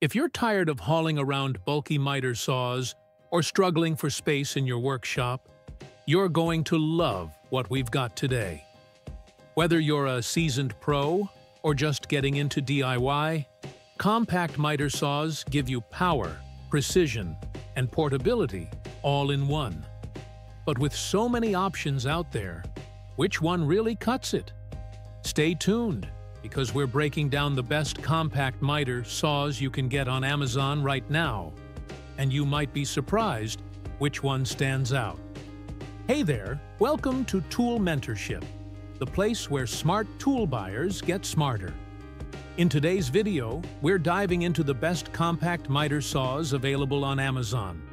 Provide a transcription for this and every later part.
If you're tired of hauling around bulky miter saws or struggling for space in your workshop, you're going to love what we've got today. Whether you're a seasoned pro or just getting into DIY, compact miter saws give you power, precision, and portability all in one. But with so many options out there, which one really cuts it? Stay tuned, because we're breaking down the best compact miter saws you can get on Amazon right now, and you might be surprised which one stands out. Hey there, welcome to Tool Mentorship, the place where smart tool buyers get smarter. In today's video, we're diving into the best compact miter saws available on Amazon.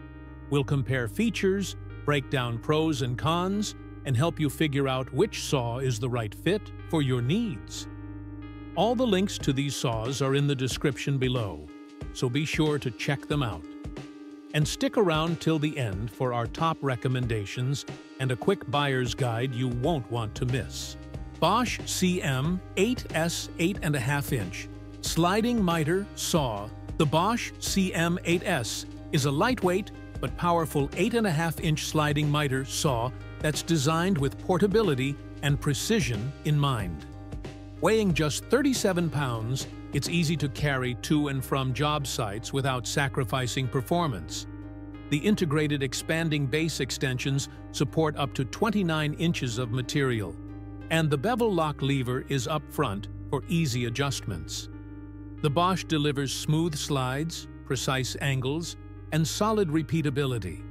We'll compare features, break down pros and cons, and help you figure out which saw is the right fit for your needs. All the links to these saws are in the description below, so be sure to check them out. And stick around till the end for our top recommendations and a quick buyer's guide you won't want to miss. Bosch CM 8S 8.5-inch Sliding Miter Saw. The Bosch CM 8S is a lightweight but powerful 8.5-inch sliding miter saw that's designed with portability and precision in mind. Weighing just 37 pounds, it's easy to carry to and from job sites without sacrificing performance. The integrated expanding base extensions support up to 29 inches of material, and the bevel lock lever is up front for easy adjustments. The Bosch delivers smooth slides, precise angles, and solid repeatability.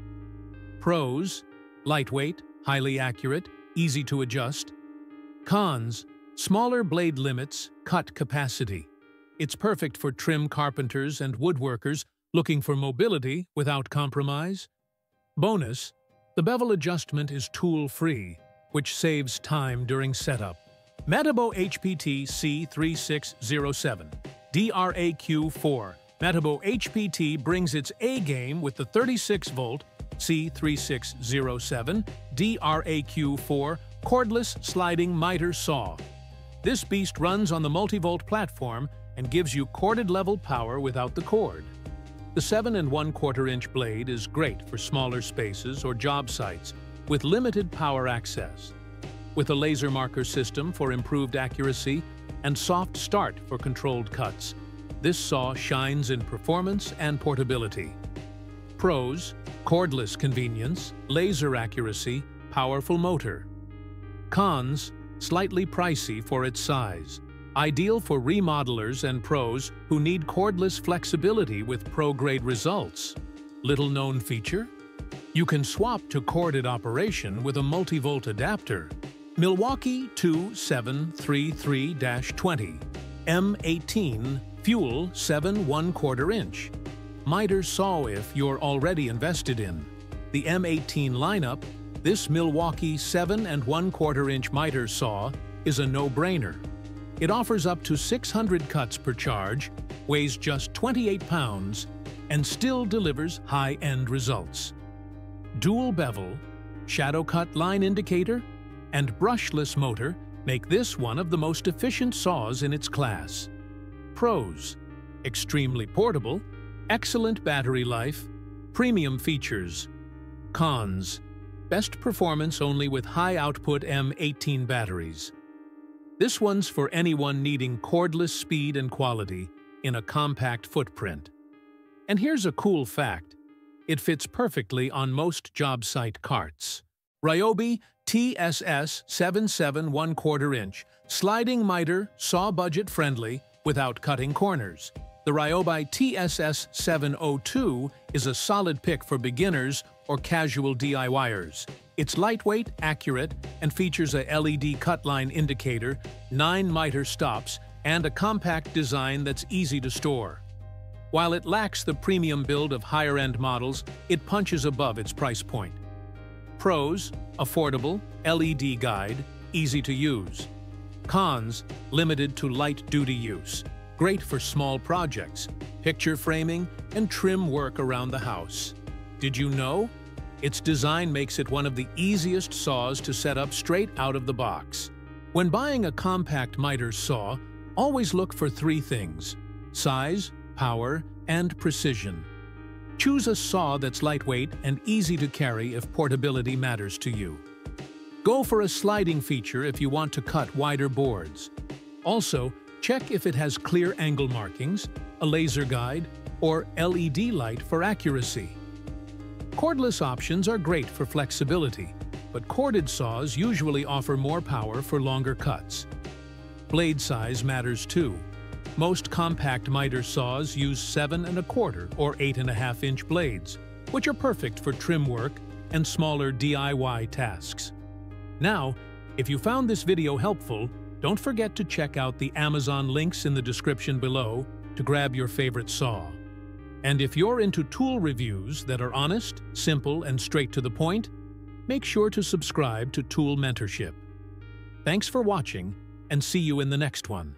Pros: lightweight, highly accurate, easy to adjust. Cons: smaller blade limits, cut capacity. It's perfect for trim carpenters and woodworkers looking for mobility without compromise. Bonus: the bevel adjustment is tool-free, which saves time during setup. Metabo HPT C3607DRAQ4. Metabo HPT brings its A-game with the 36-volt C3607DRAQ4 cordless sliding miter saw. This beast runs on the multi-volt platform and gives you corded-level power without the cord. The 7¼ blade is great for smaller spaces or job sites with limited power access. With a laser marker system for improved accuracy and soft start for controlled cuts, this saw shines in performance and portability. Pros: cordless convenience, laser accuracy, powerful motor. Cons: slightly pricey for its size. Ideal for remodelers and pros who need cordless flexibility with pro-grade results. Little-known feature: you can swap to corded operation with a multi-volt adapter. Milwaukee 2733-20 M18 Fuel 7¼ miter saw. If you're already invested in the M18 lineup, this Milwaukee 7¼ miter saw is a no-brainer. It offers up to 600 cuts per charge, weighs just 28 pounds, and still delivers high-end results. Dual bevel, shadow cut line indicator, and brushless motor make this one of the most efficient saws in its class. Pros: extremely portable, excellent battery life, premium features. Cons: best performance only with high-output M18 batteries. This one's for anyone needing cordless speed and quality in a compact footprint. And here's a cool fact: it fits perfectly on most job site carts. Ryobi TSS 77¼ sliding miter saw, budget-friendly without cutting corners. The Ryobi TSS 702 is a solid pick for beginners or casual DIYers. It's lightweight, accurate, and features a LED cut line indicator, 9 miter stops, and a compact design that's easy to store. While it lacks the premium build of higher-end models, it punches above its price point. Pros: affordable, LED guide, easy to use. Cons: limited to light-duty use. Great for small projects, picture framing, and trim work around the house. Did you know? Its design makes it one of the easiest saws to set up straight out of the box. When buying a compact miter saw, always look for 3 things: size, power, and precision. Choose a saw that's lightweight and easy to carry if portability matters to you. Go for a sliding feature if you want to cut wider boards. Also, check if it has clear angle markings, a laser guide, or LED light for accuracy. Cordless options are great for flexibility, but corded saws usually offer more power for longer cuts. Blade size matters too. Most compact miter saws use 7 1/4 or 8 1/2-inch blades, which are perfect for trim work and smaller DIY tasks. Now, if you found this video helpful, don't forget to check out the Amazon links in the description below to grab your favorite saw. And if you're into tool reviews that are honest, simple, and straight to the point, make sure to subscribe to Tool Mentorship. Thanks for watching, and see you in the next one.